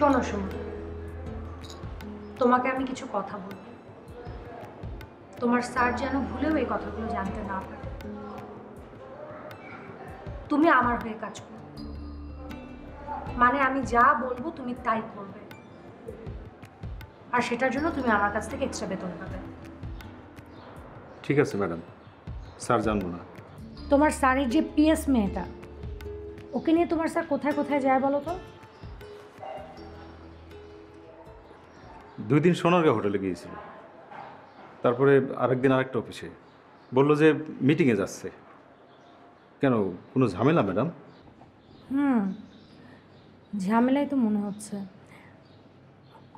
শোনো শোনো, তোমাকে আমি কিছু কথা বলবো। তোমার স্যার যেন ভুলেও এই কথাগুলো জানতে না পারে। তুমি আমার হয়ে কাজ করো, মানে আমি যা বলবো তুমি তাই করবে, আর সেটার জন্য তুমি আমার কাছ থেকে এক্সট্রা বেতন পাবে। ঠিক আছে ম্যাডাম, স্যার জানবো না। তোমার স্যারের যে পিএস মেয়েটা, ওকে নিয়ে তোমার স্যার কোথায় কোথায় যায় বলো তো? 2 দিন সোনারগাঁ হোটেলে গিয়েছিল, তারপরে আরেকদিন আরেকটা অফিসে। বললো যে মিটিংয়ে যাচ্ছে। কেন, কোনো ঝামেলা ম্যাডাম? ঝামেলাই তো মনে হচ্ছে।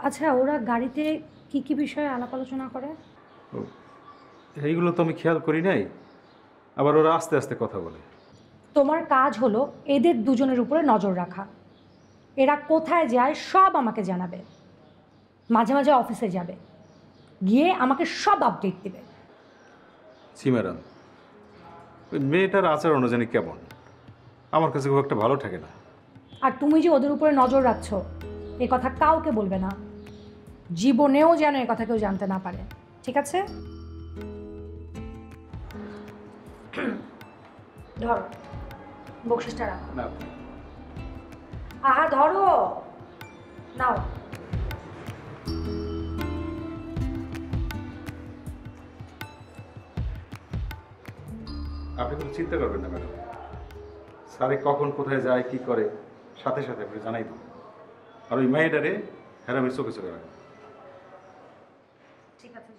আচ্ছা, ওরা গাড়িতে কি কি বিষয়ে আলাপ আলোচনা করে? ও, এইগুলো তো আমি খেয়াল করি নাই। আবার ওরা আস্তে আস্তে কথা বলে। তোমার কাজ হলো এদের দুজনের উপরে নজর রাখা। এরা কোথায় যায় সব আমাকে জানাবে। মাঝে মাঝে অফিসে যাবে, গিয়ে আমাকে সব আপডেট দেবে। জি ম্যাডাম, ওই মেয়েটার আচরণ জানি কেমন, আমার কাছে খুব একটা ভালো থাকে না। আর তুমি যে ওদের উপরে নজর রাখছো, এ কথা কাউকে বলবে না। জীবনেও যেন এ কথা কেউ জানতে না পারে, ঠিক আছে? ধরো, বকশিসটা রাখো। না, আহা ধরো, নাও। আপনি কোনো চিন্তা করবেন না ম্যাডাম। স্যারে কখন কোথায় যায় কি করে সাথে সাথে আপনি জানাই দেবো। আর ওই মেয়েটারে হ্যাঁ আমি চোখে চোখে রাখবো। ঠিক আছে।